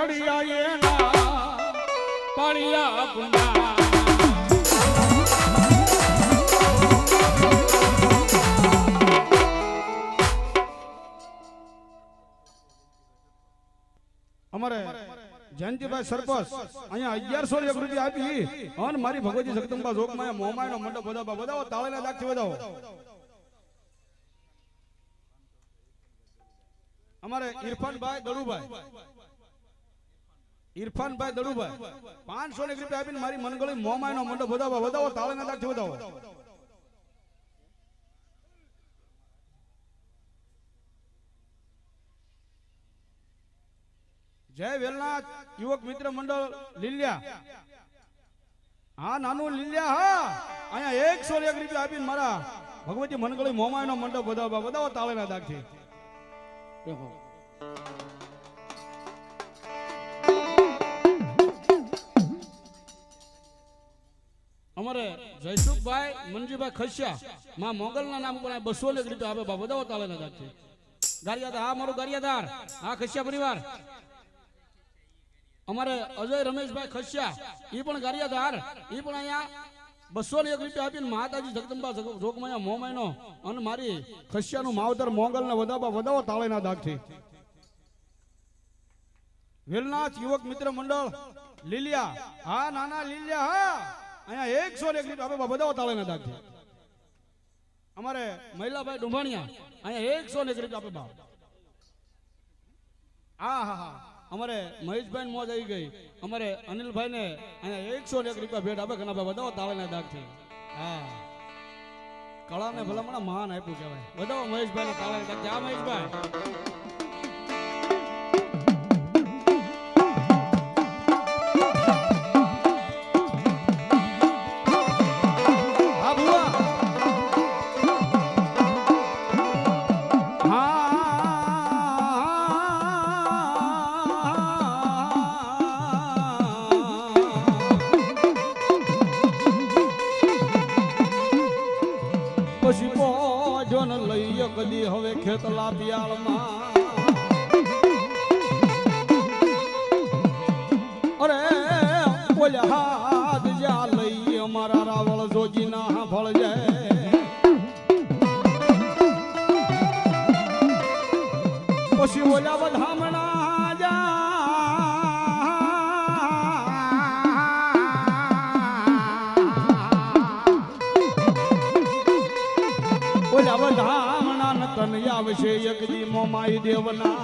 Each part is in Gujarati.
સળિયા એના પાળિયા પુના અમારે જયંતિભાઈ સરપંચ અહીંયા 1101 રૂપિયા આપી અને મારી ભગવતી જગદંબા જોગમાં મોમાયનો મંડપ વધાવો તાળીના દાગથી વધાવો. અમારે ઇરફાનભાઈ દડુભાઈ 501 રૂપિયા આપીને મારી મનગળી મોમાયનો મંડપ વધાવો તાળીના દાગથી વધાવો. જય વેલનાથ યુવક મિત્ર મંડળ લીલિયા. હા નાનું લીલિયા. હા અહીંયા 101 રૂપિયા આપીને મારા ભગવતી મનગળી મોમાયનો મંડપ વધાવો તાળીના દાગથી. અમારે જયસુખભાઈ મનજીભાઈ ખસ્યા માં મોગલના નામ ઉપર 201 રૂપિયા આપે વધાવો તાળીના દાગથી. ગારિયાદાર. હા મારું ગારિયાદાર. હા ખસ્યા પરિવાર. અમારે અજય રમેશભાઈ ખસ્યા એ પણ ગારિયાદાર. એ પણ અહીંયા 201 રૂપિયા આપીને માતાજી જગદંબા જોગમાયા મોમાયનો અને મારી ખસ્યાનું માવતર મોગલને વધાવો તાળીના દાગથી. વેલનાથ યુવક મિત્ર મંડળ લીલિયા. હા નાના લીલિયા. હા અહીંયા 101 રૂપિયા આપે વધાવો તાળીના દાગથી. અમારે મહિલાભાઈ ડુંભાણિયા અહીંયા 101 રૂપિયા આપે બાપ. હા અમારે મહેશભાઈ મોજ આવી ગઈ. અમારે અનિલભાઈ ને અહીંયા 101 રૂપિયા ભેટ આપે ઘણા વધાવો તાળીના દાગથી. હા કળા ને ભલામણા મહાન આપ્યું કહેવાય. વધાવો મહેશભાઈ ને તાળીના દાગથી. હા મહેશભાઈ. કદી હવે ખેતલા પિયાળમાં અરે ઓલા હાથ જા લઈ અમારા રાવળ જોજી ના ફળ જાય. પછી ઓલા વધામણા જા ઓલા બધા તન આવશે એકદી મોમાઈ દેવના.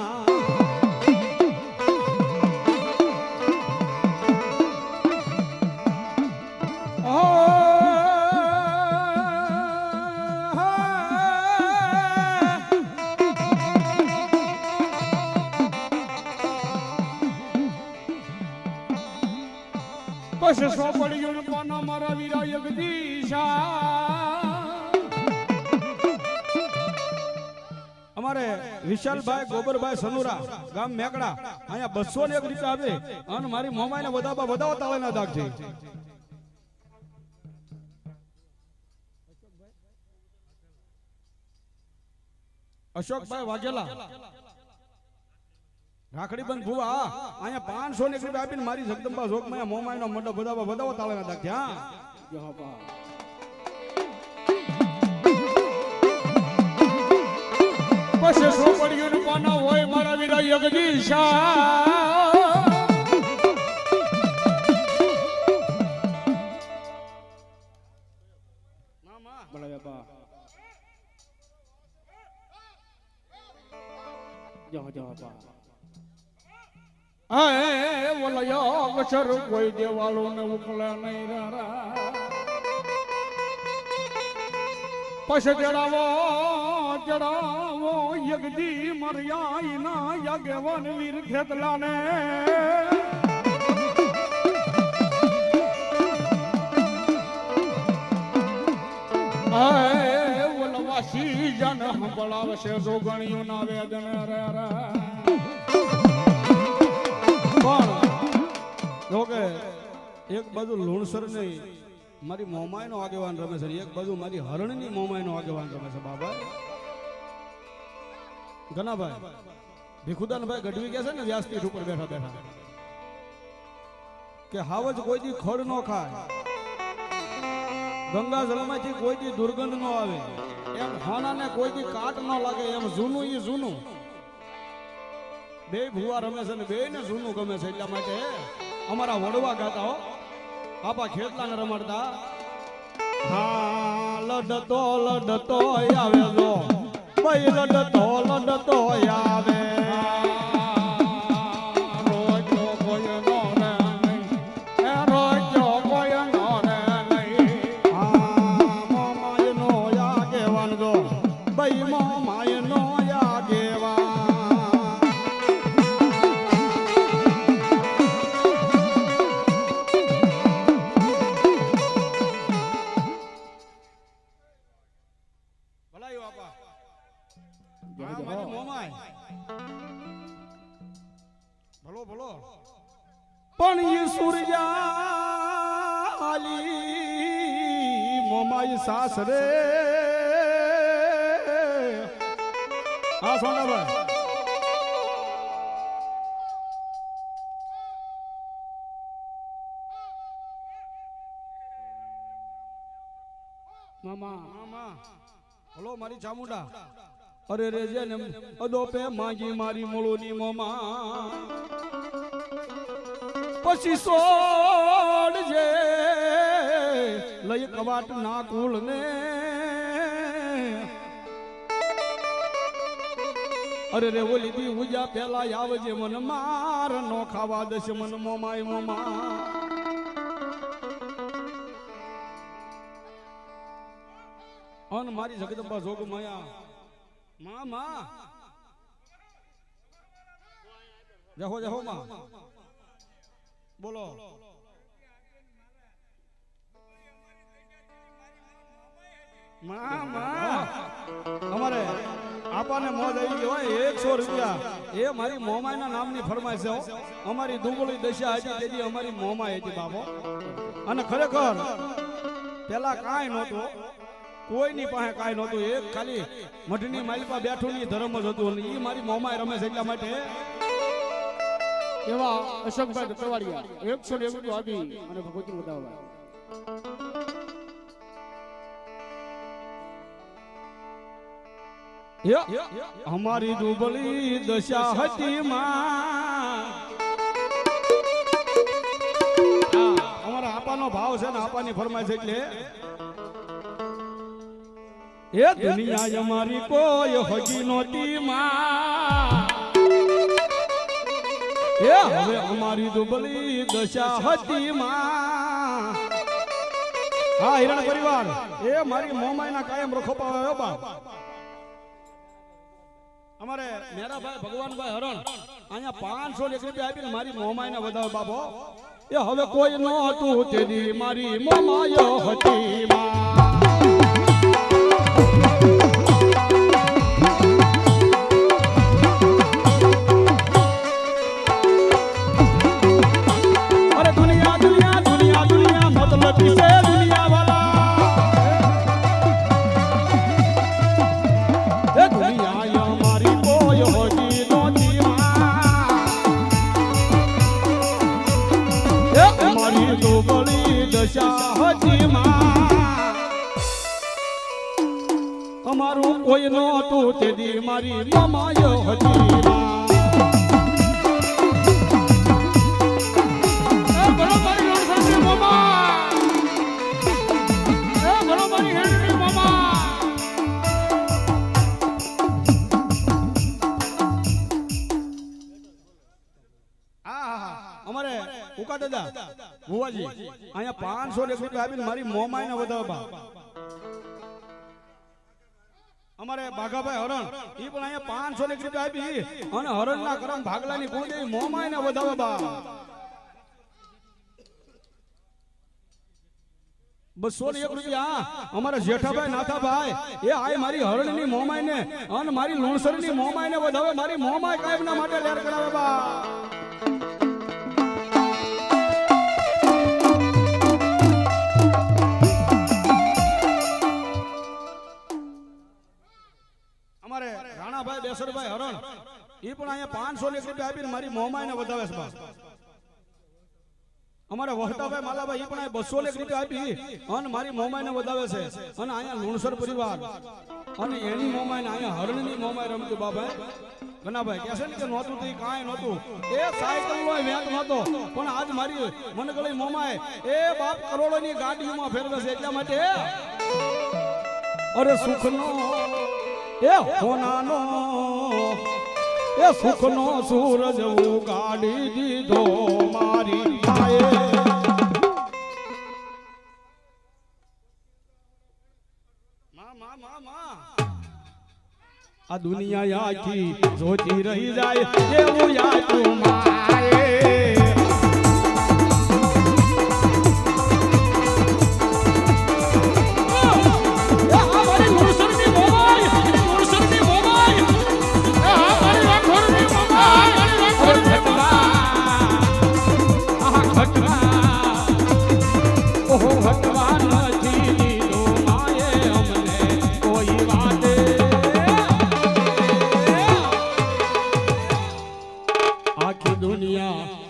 પછી સો પડ્યું પાના મારા વીરા એકદીશા. અમારે વિશાલભાઈ ગોબરભાઈ સનુરા ગામ મેકડા અહીંયા 201 રૂપિયા આપે અને મારી મોમાઈને વધાવો તાળીના દાગથી. અશોકભાઈ વાઘેલા રાખડીબંધ ભુવા અહીંયા 501 રૂપિયા આપીને મારી જગદંબા જોગમાં મોમાઈનો મંડપ વધાવો તાળીના દાગથી. હા પછી સો પડ્યું પાના હોય મારા વીરા જગદીશા. વચર કોઈ દેવાલો ને ઉકલા નહીં રારા. પછી જડાવો યગદી મર્યાઈ ના યગવન વીર ખેતલાને. ઓલવાસી જન સંભળાવશે જોગણીઓ ના વેદન રે. પણ જોકે એક બાજુ લુણસર નહીં મારી મોમાઈ નો આગેવાન રમે છે, એક બાજુ મારી હરણની મોમાઈ નો આગેવાન રમે છે. બાબા ઘનાભાઈ ભીખુદાનભાઈ ગઢવી કે છે ને વ્યાસપીઠ ઉપર બેઠા બેઠા કે હાવજ કોઈ દી ખડ ન ખાય, ગંગા જળમાંથી કોઈ દી દુર્ગંધ ન આવે, એમ હોનાને કોઈ દી કાટ ન લાગે, એમ જૂનું ઈ જૂનું. બે ભુવા રમે છે ને બે ને જૂનું ગમે છે, એટલા માટે અમારા વડવા ગાતા હો, આપા ખેતલાને રમાડતા. હા લડતો લડતો આવે જો ભાઈ, લડતો લડતો આવે, રોજો કોઈ નો રે નહીં, રોજો કોઈ નો રે નહીં. હા મોમાય નો આગેવાન જો ભાઈ, મોમાય નો આગેવાન. પણ ઈ સૂર્યાલી મોમાઈ સાસરે. હા સોનાભાઈ મામા મામા બોલો મારી ચામુંડા. અરે રે જેને અદોપે માંગી મારી મૂળોની મોમા, પછી સોડજે લઈ કવાટ ના કુળ ને. અરે રે ઓલી દી ઉજા પેલા આવજે મન માર નો ખાવા દશે મન મોમાય મોમા. અન મારી જગદંબા જોગ માયા મામા જહો જહો માં બોલો. અમારે આપાને મોજ આવી ગઈ હોય 100 રૂપિયા એ મારી મોમાઈના નામની ફરમાઈશ છે. અમારી દુબળી દશા હતી તેથી અમારી મોમાઈ હતી બાપો. અને ખરેખર પેલા કાંઈ નહોતું, કોઈની પાસે કાંઈ નહોતું, એક ખાલી મઢની માલિપા બેઠું ની ધર્મ જ હતું. અને એ મારી મોમાઈ રમે છે એટલા માટે એવા અશોકભાઈ દત્તવાડિયા 101 રૂપિયા આપી અને ભગવતી વધાવવા. અમારી દુબળી દશા હતી માં. અમારા આપાનો ભાવ છે ને આપાની ફરમાઈશ એટલે એ દુનિયા અમારી કોઈ હજી નહોતી માં. એ હવે અમારી દુબળી દશા હતી માં. હા હિરણ પરિવાર એ મારી મોમાઈના કાયમ રખોપા આવ્યો બા. અમારે મેરાભાઈ ભગવાનભાઈ હરણ અહીંયા 500 રૂપિયા આપીને મારી મોમાઈને વધાવે બાપો. એ હવે કોઈ ન હતું તેની મારી મોમાયો હતી માં. અરે દુનિયા દુનિયા દુનિયા દુનિયા મતલબ છે દુનિયા વાલા. એ દુનિયા અમારી કોઈ હોતી નહોતી માં. એ અમારી દુબળી દશા હતી માં. અમારું કોઈ નહોતું તેથી મારી મોમાયો હતી માં. અમારે ઉકા દાદા ભુવાજી અહીંયા 500 રૂપિયા આપીને મારી મોમાઈને વધાવવા. અમારે બાઘાભાઈ હરણ ઈ પણ અહીંયા 500 રૂપિયા આપી અને હરણના કરમ ભાગલાની કુળદેવી મોમાઈને વધાવવા. 201 રૂપિયા અમારા જેઠાભાઈ નાથાભાઈ એ આય મારી હરણની મોમાઈને અને મારી લુણસરની મોમાઈને વધાવે. મારી મોમાઈ કાયમના માટે લેર કરાવે બા. અમારે રાણાભાઈ બેસરભાઈ હરણ એ પણ અહીંયા 500 રૂપિયા આપીને મારી મોમાઈને વધાવે છે બા. અમારે વહટાભાઈ માલાભાઈ ઈ પણ 200 રૂપિયા આપી અને મારી મોમાઈને વધાવે છે અને અહીંયા લુણસર પરિવાર અને એની મોમાઈને અહીંયા હરણની મોમાઈ રમતી બાબા ગનાભાઈ કહે છે ને કે નહોતું તે કાંઈ નહોતું એ સાયકલ નો વેત નહોતો પણ આજ મારી મનગળી મોમાએ એ બાપ કરોડોની ગાડીમાં ફેરવે છે એટલા માટે અરે સુખનો એ હોનાનો એ સુખનો સૂરજ ઉગાડી દીધો મારી માએ આ દુનિયા આખી જોતી રહી જાય એવું યાદ માએ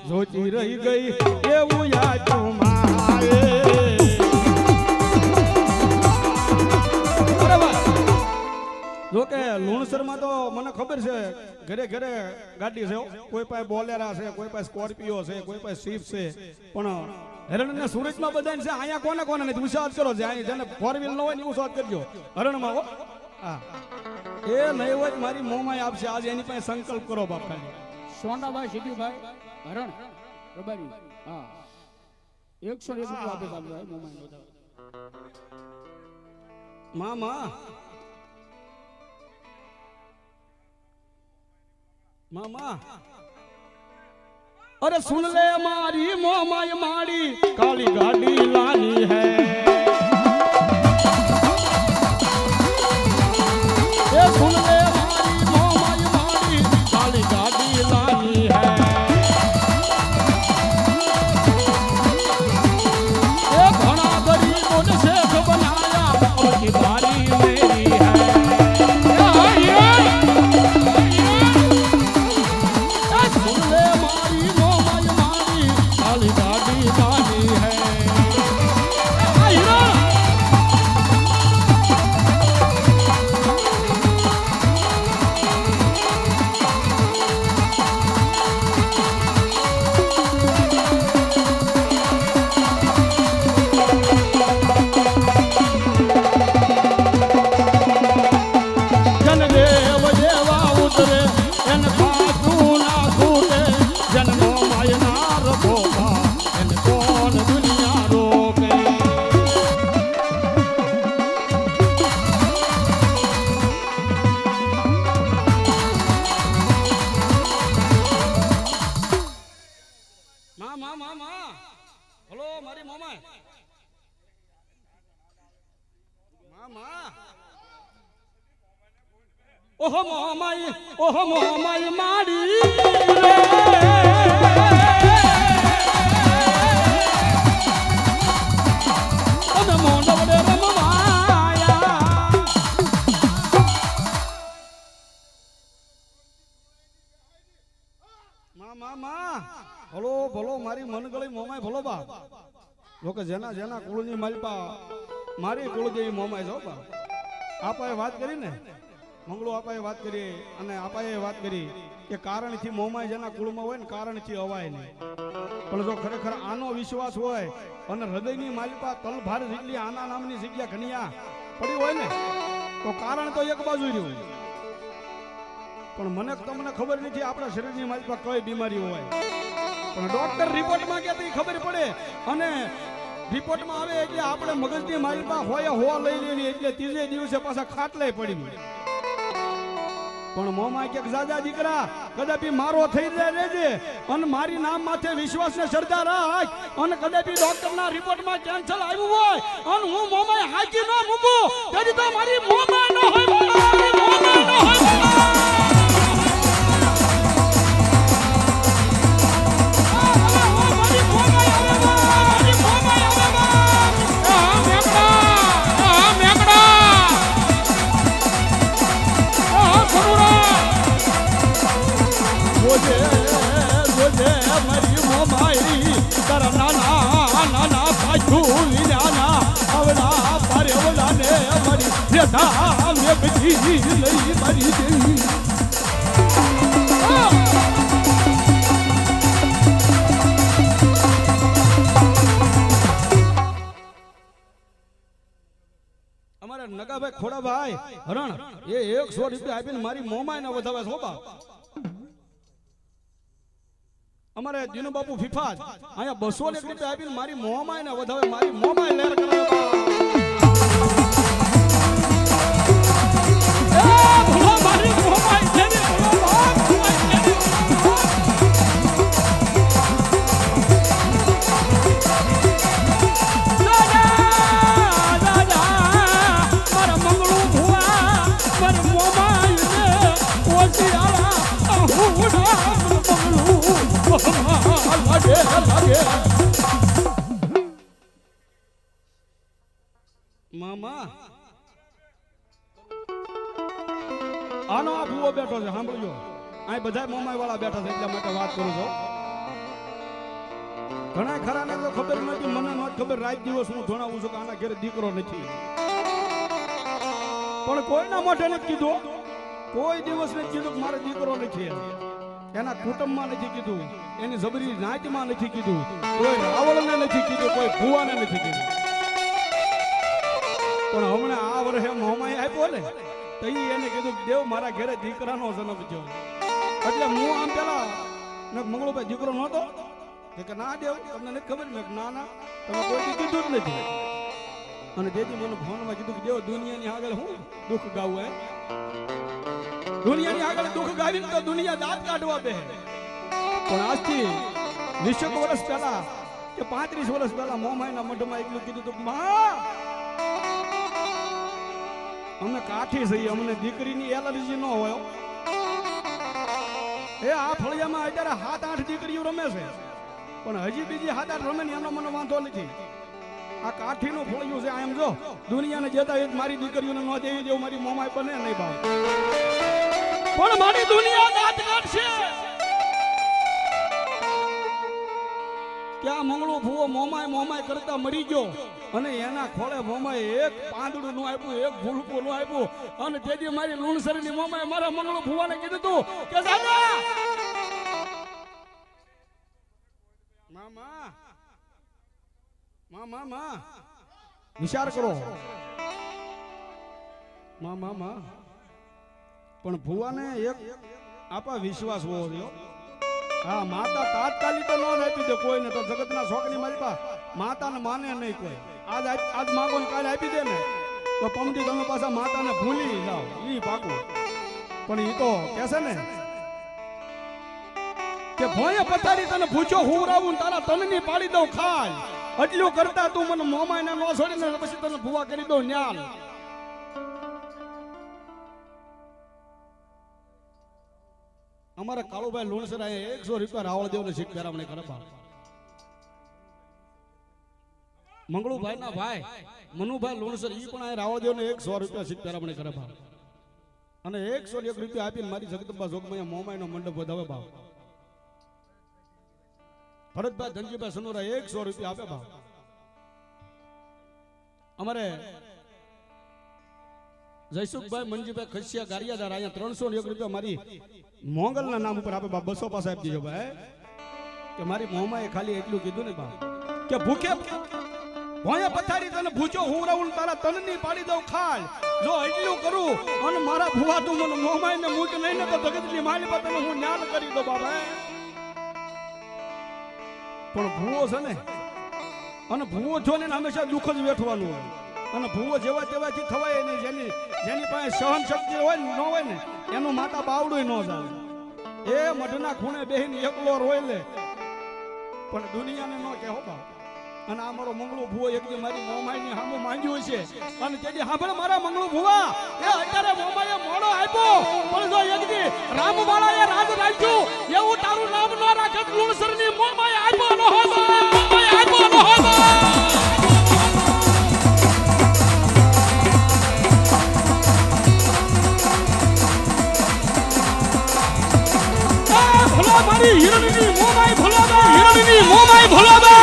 જોતી રહી ગઈ એવું યાદ માએ જોકે લુણસરમાં તો મને ખબર છે ઘરે ઘરે ગાડી છે કોઈ પાસે બોલેરા છે કોઈ પાસે સ્કોર્પિયો છે કોઈ પાસે સ્વિફ્ટ છે પણ હરણ ને સુરતમાં બધાને છે અહીંયા કોને કોને નથી વિશ્વાસ કરો છે અહીંયા જેને 4 વ્હીલ ન હોય ને વિશ્વાસ કરજો હરણમાં હો હા એ નહીં હોય મારી મોમાઈ આપશે આજે એની પાસે સંકલ્પ કરો બાપ ખાલી સોનાભાઈ સિદ્ધુભાઈ હરણ રબારી હા 101 રૂપિયા આપે સાહેબ મોમાઈ મામા मामा अरे सुन ले हमारी मोमाई माड़ी काली गाड़ी लानी है ये सुन ले हमारी मोमाई माड़ी काली गाड़ी लानी है ये घना गरीबों ने शेख बनाया अब की बारी मेरी है ओहो मोमाई माड़ी रे ओमे मोंडवडे रमवाया मामा भलो भलो मारी मनगળી મોમાઈ ભલો બા લોકો જેના જેના કુળની માલપા મારી કુળ જેવી મોમાઈ જો બા આપાએ વાત કરી ને મંગળો આપાએ વાત કરી અને આપાએ વાત કરી કે કારણથી મોમાઈ જેના કુળમાં હોય ને કારણથી અવાય નહીં પણ જો ખરેખર આનો વિશ્વાસ હોય અને હૃદયની માલિપા તલભાર જેટલી આના નામની જગ્યા ઘનિયા પડી હોય ને તો કારણ તો એક બાજુ રહ્યું પણ મને તમને ખબર નથી આપણા શરીરની માલિપા કઈ બીમારી હોય પણ ડોક્ટર રિપોર્ટમાં કે ખબર પડે અને રિપોર્ટમાં આવે એટલે આપણે મગજની માલિપા હોય હોવા લઈ લેવી એટલે ત્રીજે દિવસે પાછા ખાટલે પડી પણ મોમાં કે જાજા દીકરા કદાપી મારો થઈ જાય રેજે અને મારી નામ માથે વિશ્વાસ ને શ્રદ્ધા રાખ અને કદાપી ડોક્ટર ના રિપોર્ટ માં કેન્સર આવ્યું હોય અને હું મોમાં હાકી ન મૂકું તેથી તો મારી મોમાં ન હોય મારી મોમાં ન હોય મરી મોમાઈ તારા નાના બેઠા મેઘજી લઈ મારી દેવી અમારા નગાભાઈ ખોડાભાઈ હરણ એ 100 રૂપિયા આપીને મારી મોમાય ને વધાવે છો બાપ અમારે દિનુ બાપુ ફિફાજ અહીંયા 201 રૂપિયા આપીને મારી મોમાય ને વધાવે મારી મોમાય લેર કરાવે ભલો મારી મોમાય જેને ભલો બાપ મામા આનો આ ભૂવો બેઠો છે સાંભળજો અહીં બધા મોમાઈ વાળા બેઠા છે એટલા માટે વાત કરું છું ઘણા ખરાને તો ખબર નથી મને ન ખબર રાત દિવસ હું જણાવું છું કે આના ઘરે દીકરો નથી પણ કોઈના મોઢે નથી કીધું કોઈ દિવસ નથી કીધું કે મારે દીકરો નથી એના કુટુંબમાં નથી કીધું એની જબરી નાચમાં નથી કીધું કોઈ રાવળને નથી કીધું કોઈ ભુવાને નથી કીધું પણ હમણાં આ વર્ષે મોમાઈ આપ્યો ને તો એને કીધું દેવ મારા ઘરે દીકરાનો જન્મ થયો એટલે હું આમ પેલા મંગળુભાઈ દીકરો નહોતો કે ના દેવ તમને નથી ખબર મેં ના ના તમે કોઈ કીધું જ નથી અને દેદી મને ફોનમાં કીધું કે દેવ દુનિયાની આગળ હું દુઃખ ગાવું હે દુનિયાની આગળ દુઃખ ગાવીને તો દુનિયા દાંત કાઢવા બે પણ આજથી 20 વર્ષ પહેલા કે 35 વર્ષ પહેલા મોમાઈના મઢમાં એટલું કીધું તો માં અમે કાઠી છીએ અમને દીકરીની એલર્જી ન હોય એ આ ફળિયામાં અત્યારે 7-8 દીકરીઓ રમે છે પણ હજી બીજી 7-8 રમે ને એનો મને વાંધો નથી આ કાઠીનું ફળિયું છે એમ જો દુનિયાને જતા એ મારી દીકરીઓને ન દેવી દેવું મારી મોમાઈ બને નહીં બાપ પણ મારી દુનિયા દાંત કાઢશે ક્યાં મંગળો ભૂવો મોમાય કરતા મરી ગયો અને એના ખોળે મોમાય એક પાંદડું નું આપ્યું એક ભૂલકું નું આપ્યું અને તેથી મારી લુણસરની મોમાય મારા મંગળો ભૂવાને કીધું તું કે દાદા મામા વિચાર કરો મામા પણ ભુવાને એક આપા વિશ્વાસ હોવો જોઈએ હા માતા તાત્કાલિક તો ન આપી દે કોઈને તો જગતના શોખની મારી પાસે માતાને માને નહીં કોઈ આજ માગો ને કાલે આપી દે ને તો પમડી તમે પાછા માતાને ભૂલી જાઓ ઈ પાકું પણ ઈ તો કહેશે ને કે ભોય પથારી તને ભૂખ્યો હુવરાવું ને તારા તનની પાડી દઉં ખાય એટલું કરતા તું મને મોમાઈને ન છોડીને પછી તને ભુવા કરી દઉં ન્યાલ અમારે કાળુભાઈ લુણસર 100 રૂપિયા રાવળ દેવને શીખ પહેરામણે કરે મંગળુભાઈ ના ભાઈ મનુભાઈ લુણસર ઈ પણ રાવળ દેવને 100 રૂપિયા શીખ પહેરામણે કરે ભાવ અને 101 રૂપિયા આપીને મારી જગદંબા જોગમાં મોમાઈનો મંડપ વધાવે ભાવ ભરતભાઈ ધનજીભાઈ સનોરા 100 રૂપિયા આપે ભાવ અમારે જયસુખભાઈ મંજીભાઈ ખસિયા ગારિયાદાર અહીંયા 301 રૂપિયા મારી મોંગલના નામ ઉપર આપે બાપ 200 પાસે આપી દીજો ભાઈ કે મારી મોમાએ ખાલી એટલું કીધું ને બાપ કે ભૂખે ભોયા પથારી તને ભૂચો હુંરાવું તારા તનની પાડી દઉં ખાલ જો એટલું કરું અને મારા ભુવા તું મને મોમાઈ ને મૂક નહીં ને તો જગતની માલી પર તને હું ન્યાલ કરી દઉં બાબા પણ ભૂવો છે ને અને ભૂવો છો ને હંમેશા દુઃખ જ વેઠવાનું હોય અને ભૂવો જેવા તેવાથી થવાય નહીં જેની પાસે સહન શક્તિ હોય ને ન હોય ને એનું માતા બાવડું ન ચાલે એ મઢના ખૂણે બેહીને એકલો રોય લે પણ દુનિયાને ન કહેવો બાપ અને આ મારો મંગળો ભૂવો એક દી મારી મોમાઈની સામે માંગ્યું છે અને તેથી સાંભળ મારા મંગળો ભૂવા એ અત્યારે મોમાઈએ મોડો આપ્યો પણ જો એક દી રામવાળાએ રાજ રાખ્યું એવું તારું નામ ન રાખે લુણસરની મોમાએ આપ્યો ન હોતો મોમાએ આપ્યો ન હોતો ભલો મારી હિરણની મોમાઈ ભલો બે હિરણની મોમાઈ ભલો બે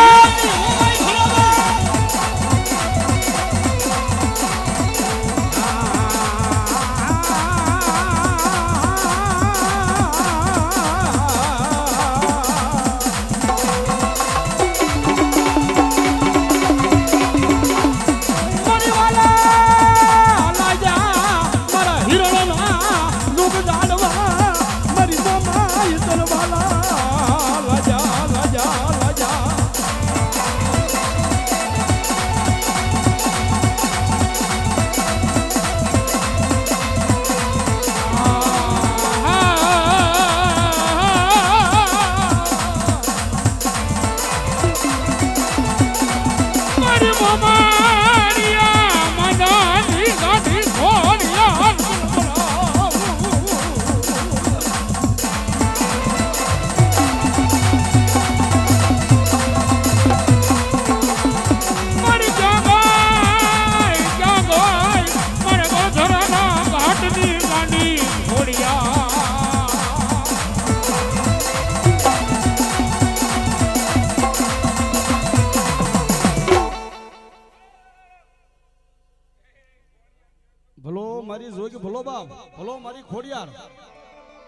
ભલો મારી જોગી ભલો બાપ ભલો મારી ખોડિયાર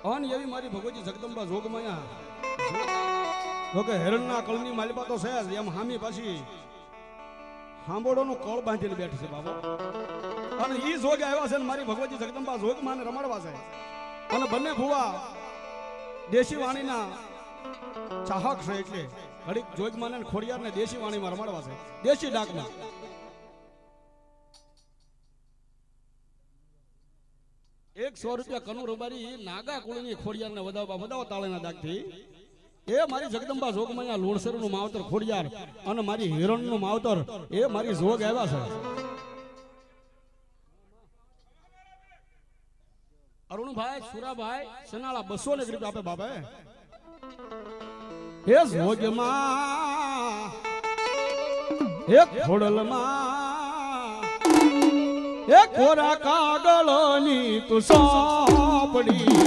અન એવી મારી ભગવતી જગદંબા જોગમાયા જોકે હેરણના કળની માલિપા તો છે જ એમ હામી પાછી હાંબોડોનું કળ બાંધીને બેઠી છે બાબો અને ઈ જોગ આવ્યા છે ને મારી ભગવતી જગદંબા જોગમાને રમાડવા છે અને બંને ભુવા દેશી વાણીના ચાહક છે એટલે ઘડીક જોગમાને ખોડિયારને દેશી વાણીમાં રમાડવા છે દેશી ડાકમાં ₹100 કનુ રબારી નાગા કુળની ખોડિયારને વધાવો તાળેના દાગથી એ મારી જગદંબા જોગમાયા લોણસરનું માવતર ખોડિયાર અને મારી હિરણનું માવતર એ મારી જોગ આવ્યા છે અરુણભાઈ સુરાભાઈ સનાળા 200 રૂપિયા આપે બાપે હે જોગમાં હે ખોડલમાં હે કોરા કાગળની તું સાંપડીમાં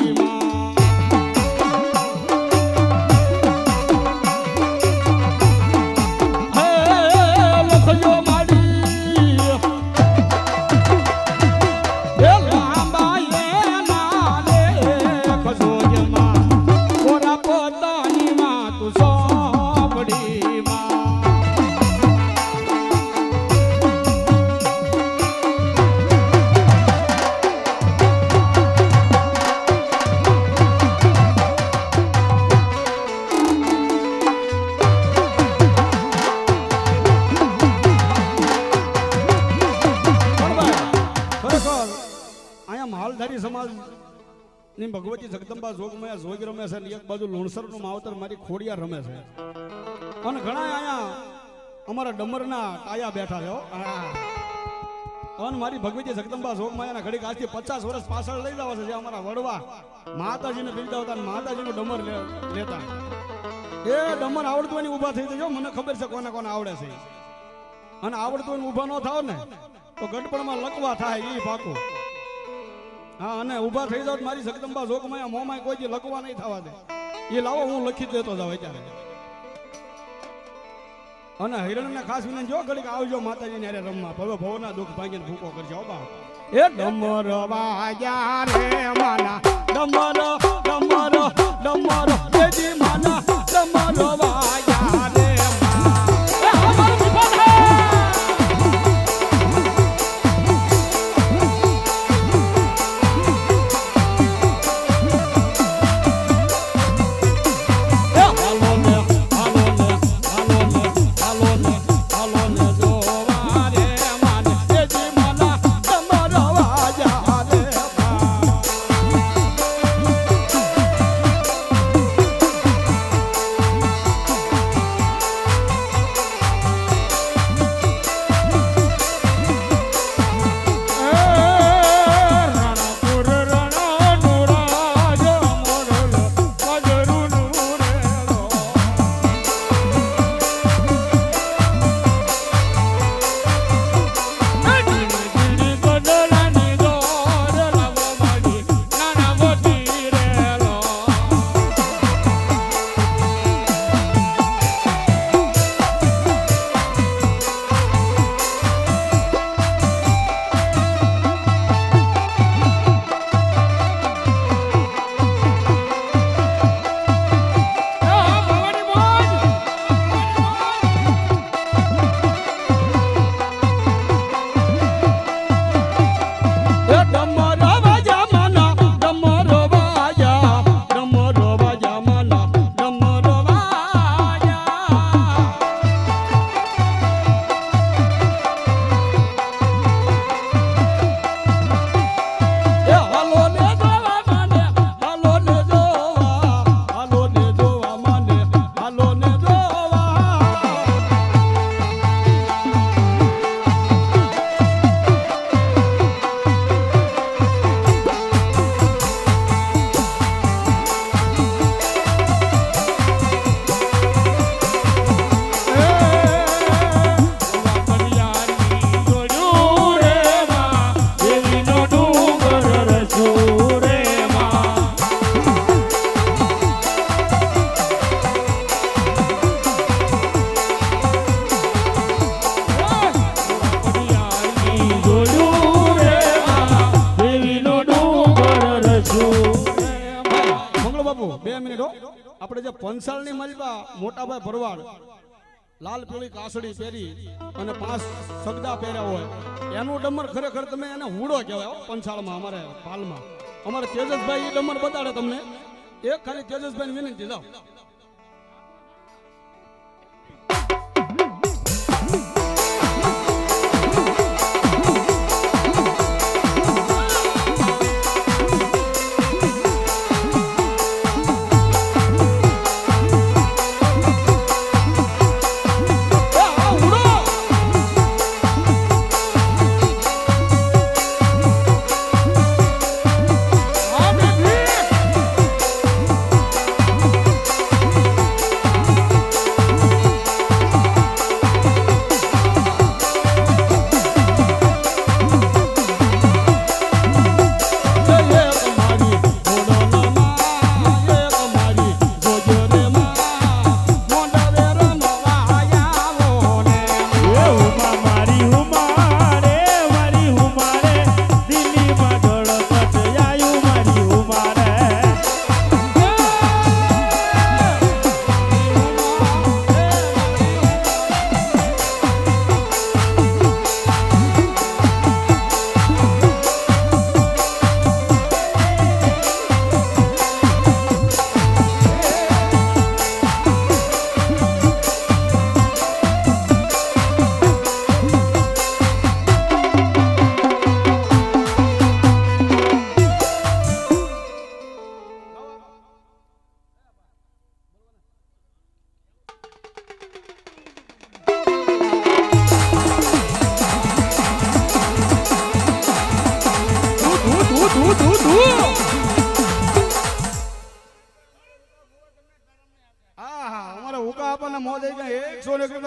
ભગવતી જગદંબા જોગમાયા જોગ રમે છે ને એક બાજુ લોણસરનું માવતર મારી ખોડિયાર રમે છે અને ઘણા અહીંયા અમારા ડમરના ટાયા બેઠા છે અને મારી ભગવતી જગદંબા જોગમાયાના ઘડીક આજથી 50 વર્ષ પાછળ લઈ જવા છે જે અમારા વડવા માતાજીને બિરદાવતા અને માતાજીનું ડમર લેતા એ ડમર આવડતું હોય ને ઊભા થઈ જજો મને ખબર છે કોને કોને આવડે છે અને આવડતું હોય ઊભા ન થાવ ને તો ગડપણમાં લકવા થાય એ પાકું હા અને ઊભા થઈ જાવ મારી જગદંબા જોગમાયા મોંમાં કોઈ લકવા નહીં થવા દે એ લાવો હું લખી દેતો જાવ અત્યારે અને હિરણને ખાસ વિનંતી જો ઘડીક આવજો માતાજીને હારે રમવા ભવે ભવના દુઃખ ભાંગીને ભૂકો કરજો બા એ ડમર વાગ્યા રે માના ડમર ડમર ડમર દેજી માના ડમર વાગ્યા રે પંસાળની મલબા મોટાભાઈ ભરવાડ લાલ પીળી કાસડી પહેરી અને 5 સગડા પહેર્યા હોય એનું ડમર ખરેખર તમે એને હુડો કહેવાય પંસાળમાં અમારે પાલમાં અમારે તેજસભાઈ એ ડમર બતાડે તમને એક ખાલી તેજસભાઈ વિનંતી જાઓ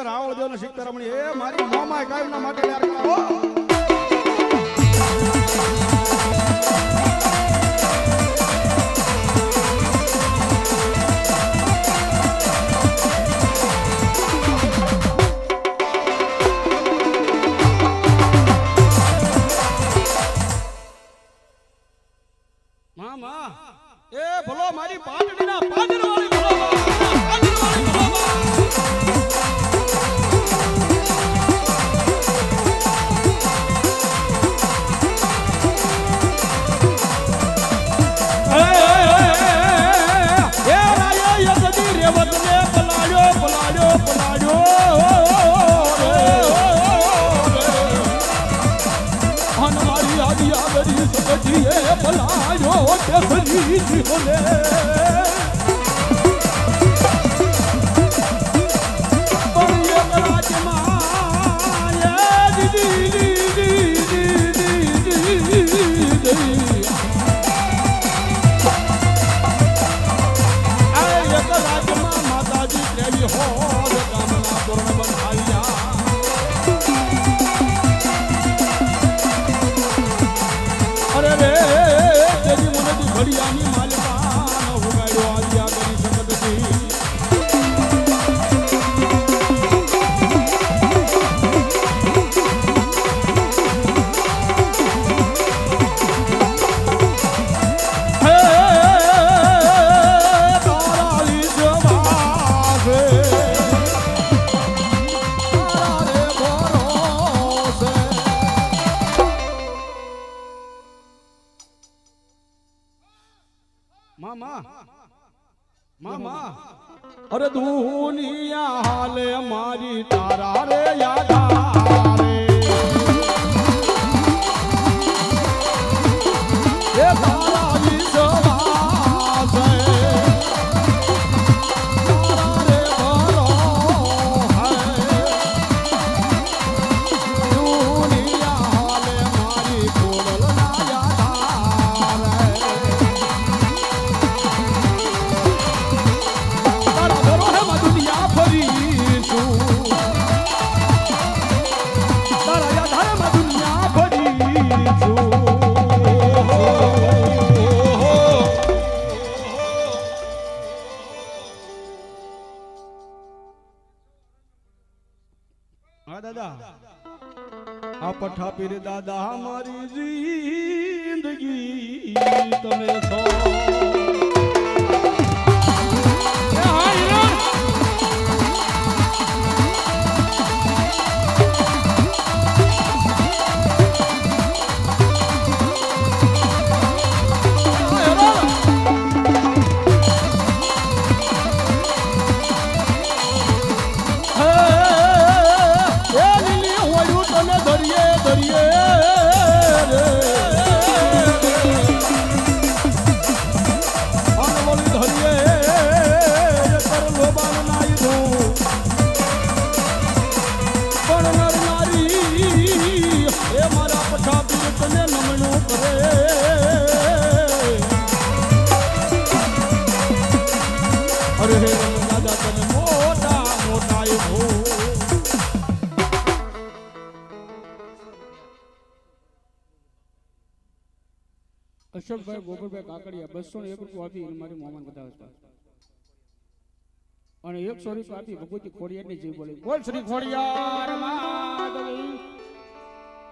રાવળ દેવ શીખતા રમણી એ મારી મોમાય કાયમ ના માટે યાર કરાવો મામા એ ભલો મારી પાટડીના પાટણવાળી ભલો પાટણવાળી ભલો अरे दुनिया हाले मारी तारा रे यादा रे ये तारा विश्वास है तारा रे भरो है दुनिया हाले मारी कोडल ना यादा रे આ પઠા પીર દાદા મારી જિંદગી તમે છો કાબીર તને નમણું કરે અરે હે દાદા તને મોટા મોટા એ ભો અશોકભાઈ ગોબરભાઈ કાકડિયા 201 રૂપિયા આપી મારી મોહમ્મદ બતાવે છે અને 100 રૂપિયા આપી ભગવતી ખોડિયારની જીવ બોલી બોલ શ્રી ખોડિયાર માધવી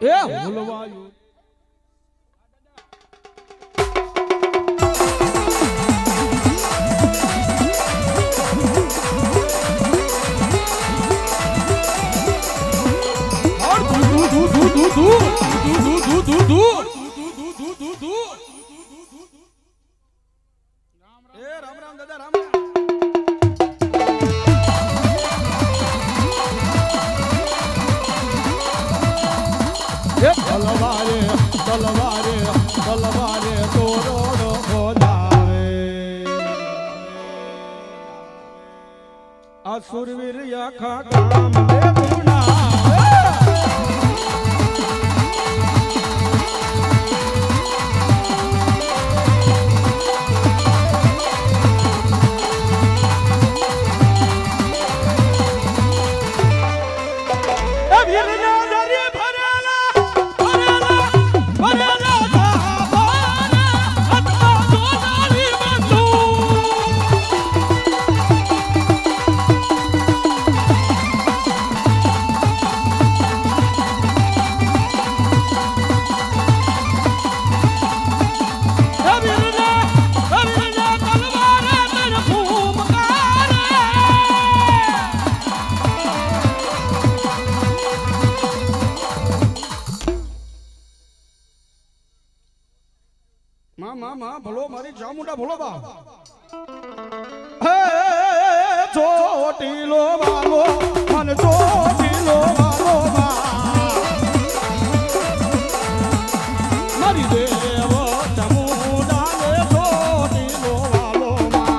એ ભૂલવાયું રામ રામ દાદા રામ રામ તલવારે તલવારે તલવારે તોરોડો ખોદાવે આ સુરવીર આખા ગામ ને ગુણાવે ભલો મારી ચામુંડા ભલો બા હે ચોટીલો વાલો મન ચોટીલો વાલો બા મારી દેવ ચામુંડા ને ચોટીલો વાલો બા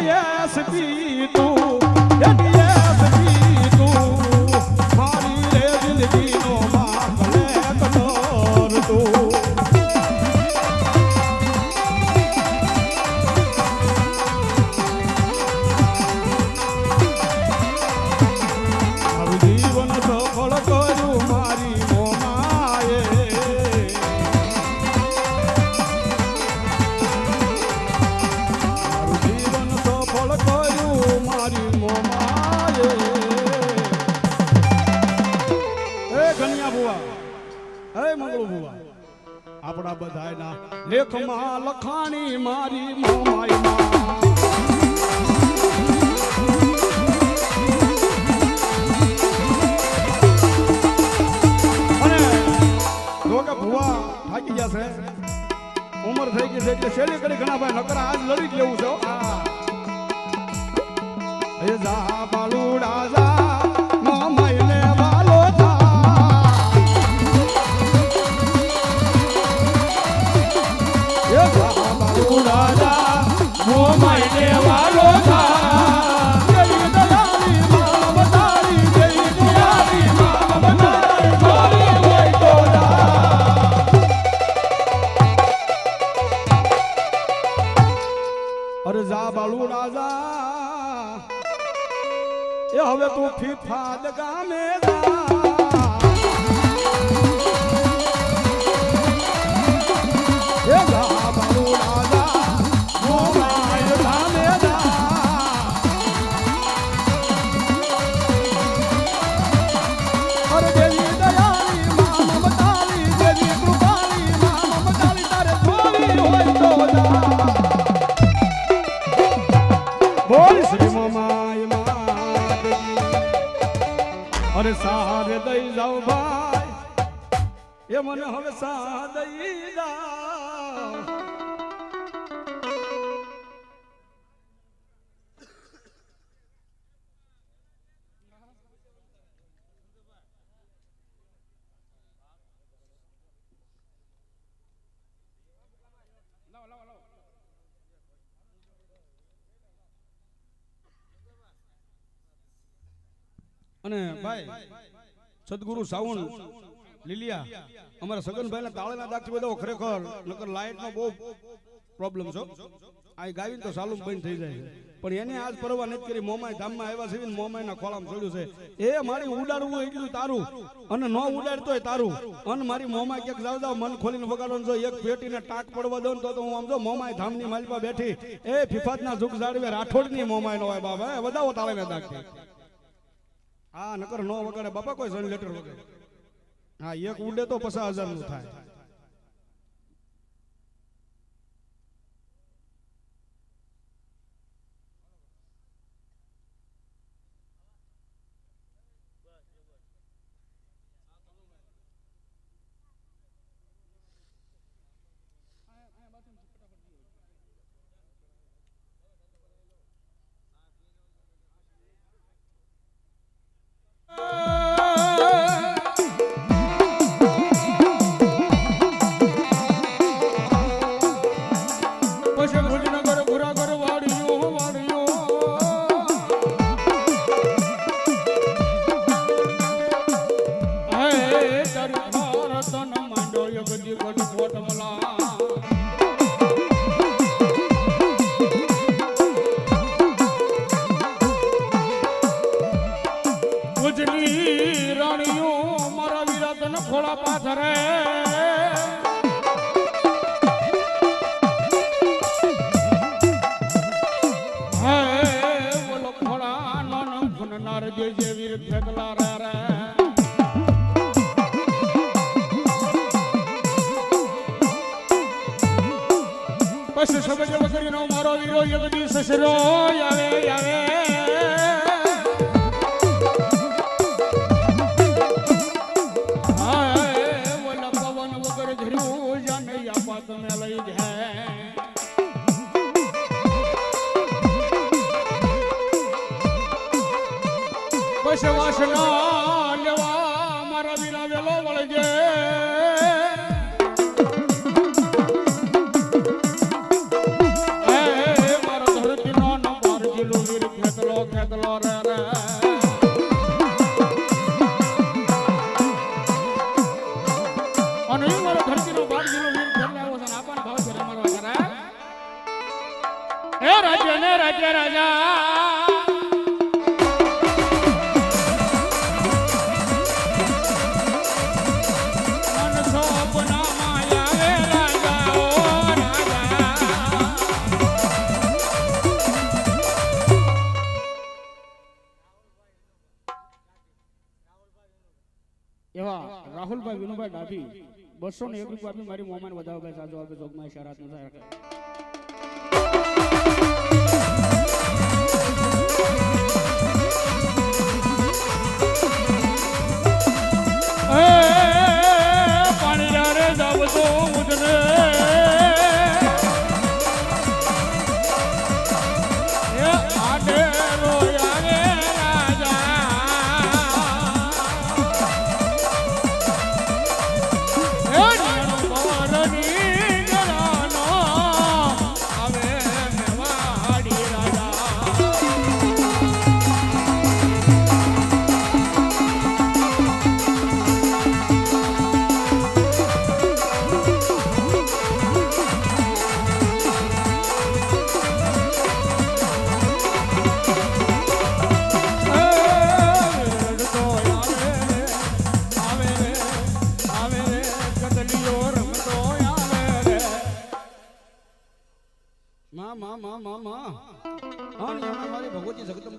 Yes, be too. Yes, be too. Mari re zindagi no maakle kator tu. Maru jeevan safal karu mari momaye. Maru jeevan safal karu mari momaye. Hey Ganiya bua. Hey Manglu bua. આપણા બધાયના લેખમાં લખાણી મારી મોમાઈમાં અને લોકા ભુવા થાકી જશે ઉંમર થઈ ગઈ છે એટલે શેલી કરી ઘણા ભાઈ નકર આજ લડી જ લેવું છે હે જા બાલુડા જા મોમાઈને વાલ ફિફાદ ગામે બોલ શ્રી મમાય અરે સહારે દઈ જાવ ભાઈ એ મને હવે સહા દઈ જાવ અને ભાઈ સદગુરુ સાવણ લીલિયા અમારા સગનભાઈ ના તાળેના દાખથી બધો ખરેખર નકર લાઈટ નો બહુ પ્રોબ્લેમ છે આ ગાવીને તો સાલું બંધ થઈ જાય પણ એને આજ પરવા નથી કરી મોમાય ધામમાં આવ્યા છે ને મોમાય ના ખોળામાં ચડ્યું છે એ મારી ઉડાડવું એટલું તારું અને ન ઉડાડતોય તારું અને મારી મોમાય ક્યાંક જાવ જાવ મન ખોલીને વગાડવાનું જો એક પેટીને ટાક પડવા દઉં તો હું આમ જો મોમાય ધામની માલપા બેઠી એ ફિફાતના ઝુક જાળવે રાઠોડની મોમાય નો હોય બાબા વધાવો તાળેના દાખથી હા નકર નો વગાડે બાપા કોઈ જનરેટર વગાડે હા એક ઉડે તો 50,000 નું થાય ખોળા પાથરે હે બોલો ખોળા નો ફુનનાર જે વીર ફેકલા રે પછી સબજ વગરીનો મારો વીરો યગદી સસરો આવે આવે વાસના લેવા મારા વીરા વેલો વળજે મારો ધરતી નો નંબર જીલો વીર ખેતલો રે રે અને મારો ધરતી નો બાર જીલો વીર ખેતલો આવ્યો છે આપણ ભાવ છે મારો કરે હે રાજ્ય ને રાજ્ય રાજા એવા રાહુલભાઈ વિનુભાઈ ડાભી 201 રૂપિયા આપી મારી મોમાન વધાવો ભાઈ સાજો આપે જોગમાં ઇશારાત ન થાય પાણી રે જાવ તો મુજને એ આડે રોયા રે રાજા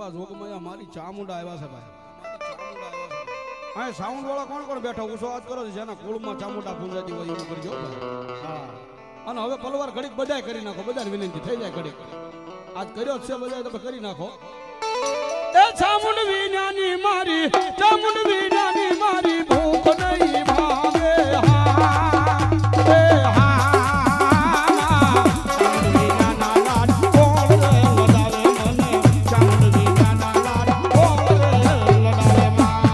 અંબા જોગમાયા મારી ચામુંડા આવ્યા છે ભાઈ. અહીં સાઉન્ડ વાળા કોણ કોણ બેઠા ઉસો વાત કરો છો જેના કુળમાં ચામુંડા પૂંજાતી હોય એવું કરજો ભાઈ. હા અને હવે પલવાર ઘડીક બધાય કરી નાખો, બધાને વિનંતી થઈ જાય ઘડીક. આજ કર્યો જ છે બધાય તમે કરી નાખો. એ ચામુંડ વિનાની મારી, ચામુંડ વિનાની મારી ભૂખ નહીં ભાવે. હા એ હા ચામુંડ વિનાના લાડ કોણ રે લડાવે મને, ચામુંડ વિનાના લાડ કોણ રે લડાવે માં.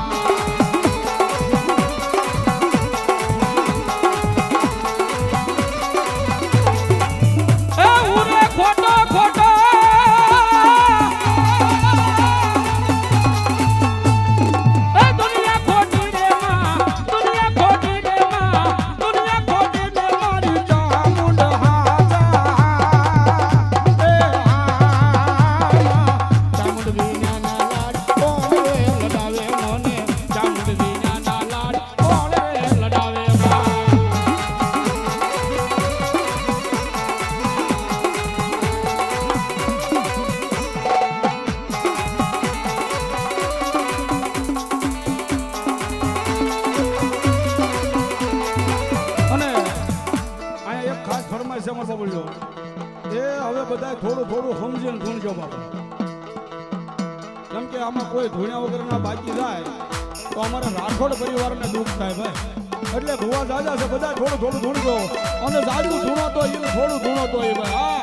એ ઉરે ખોટો ખોટો થોડું થોડું સમજીને ધૂણજો બાપા. કેમ કે આમાં કોઈ ધૂણ્યા વગરના બાકી જાય તો અમારે રાઠોડ પરિવારને દુઃખ થાય ભાઈ. એટલે ધુવા જાજા છે બધા થોડું થોડું ધૂણજો અને જાજુ ધૂણો તો એ થોડું ધૂણો તો એ ભાઈ.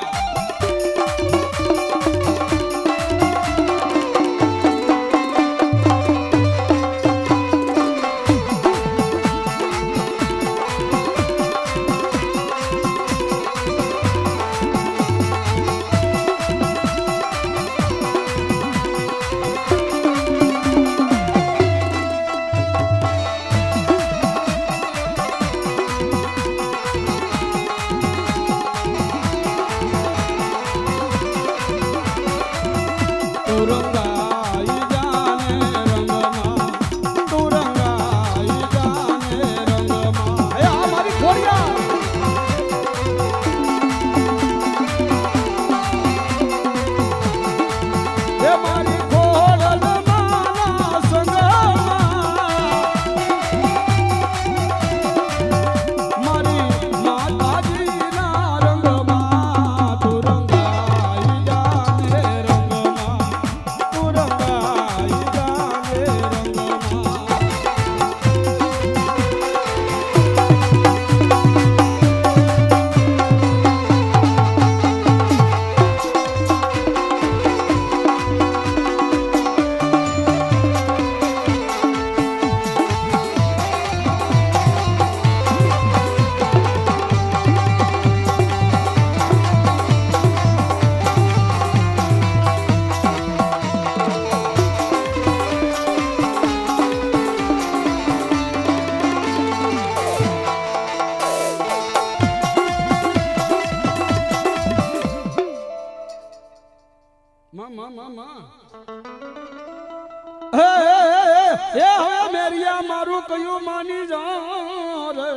હા હવે મેરિયા મારું કયું માની જા રે.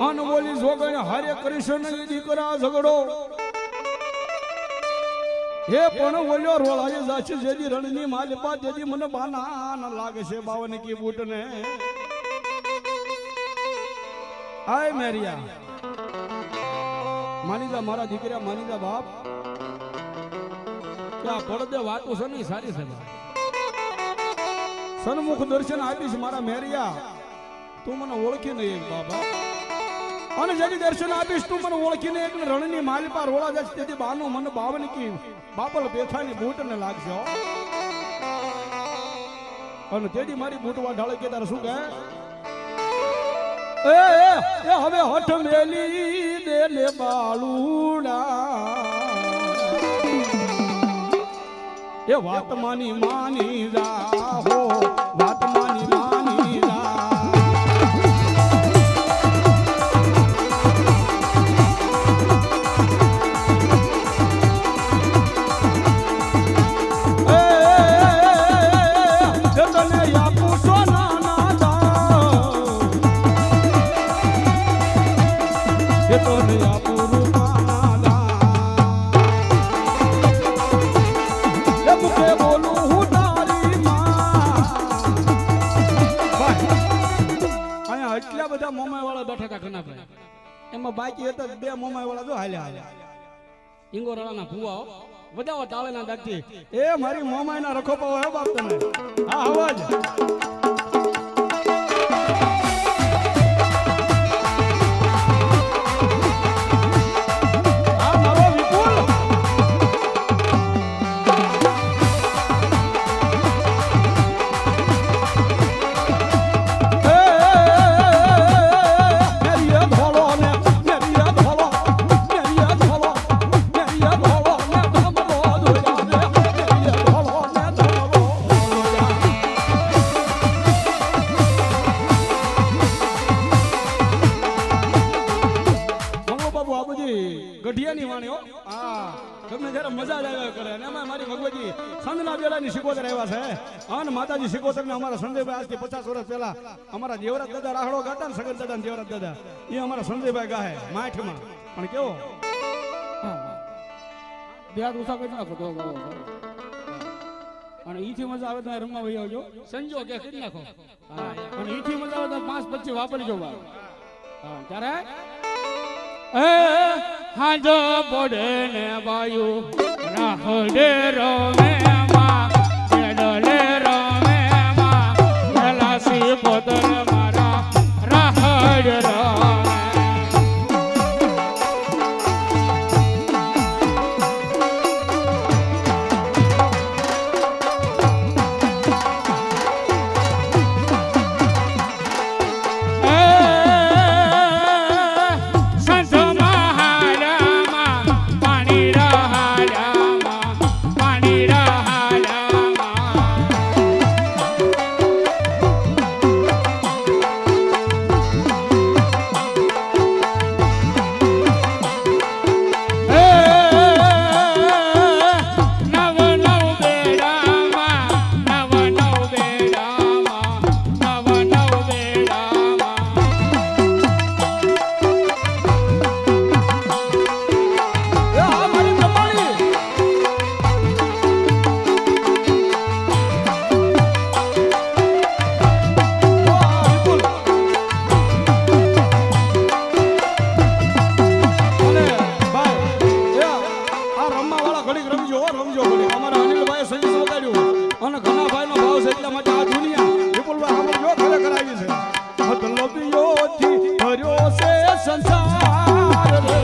અનબોલી જોગણ હરે કૃષ્ણ દીકરા ઝઘડો હે પણ બોલ્યો રોળાએ જાછી જેદી રણની માલિપા જેદી મને બાના ન લાગે છે બાવન કી બૂટ ને. આય મેરિયા માની જા મારા દીકરા, માની જા બાપ. આ પડદે વાતો છે ને સારી છે. સન્મુખ દર્શન આપીશ મારા મેરિયા, તું મને ઓળખી નહીં બાબા. અને જેથી દર્શન આપીશ તું મને ઓળખીને એક રણની માલિપા રોળા જશે તેથી બાનું મને બાવન કી બાપલ બેથાની બૂટ ને લાગશે. અને તેથી મારી બૂટવા ઢાળે કે તારે શું કહે એ હવે હઠ મેલી દે લે બાળુડા. એ વાત માની માની જા હો, વાત માની માની જા. બધા મોમાય વાળા બેઠા હતા ઘનાભાઈ એમાં બાકી હતા બે મોમાય વાળા જો હાલ્યા હાલ્યા ઇંગોરાળાના ભુવાઓ વધાવો તાળેના દાગથી એ મારી મોમાયના રખો પાવો હે બાપ તમે હા અવાજ ગઢિયાની વાણીઓ હા તમને જરા મજા જ આવ્યા કરે અને એમાં મારી ભગવતી સંતના બેડાની શિકોતર આવ્યા છે અને માતાજી શિકોતર ને અમારા સંજયભાઈ આજથી 50 વર્ષ પહેલા અમારા દેવરાજ દાદા રાહડો ગાતા ને સગન દાદા દેવરાજ દાદા એ અમારા સંજયભાઈ ગાહે માઠમાં પણ કેવો દેહાત ઉષા કરી નાખો તો અને ઈથી મજા આવે તો રમવા વહી આવજો સંજો કે કરી નાખો હા અને ઈથી મજા આવે તો 5-25 વાપરજો ભાઈ હા ત્યારે હાજો પડે ને બાયુ રાહડે રોમે માં ડલે રોમે માં ગલાસી પોતર મારા રાહડ રોમે રમજો ઘડીક રમજો અમારા અનિલભાઈ સંગીત વગાડ્યું અને ઘણા ભાઈનો ભાવ છે એટલા માટે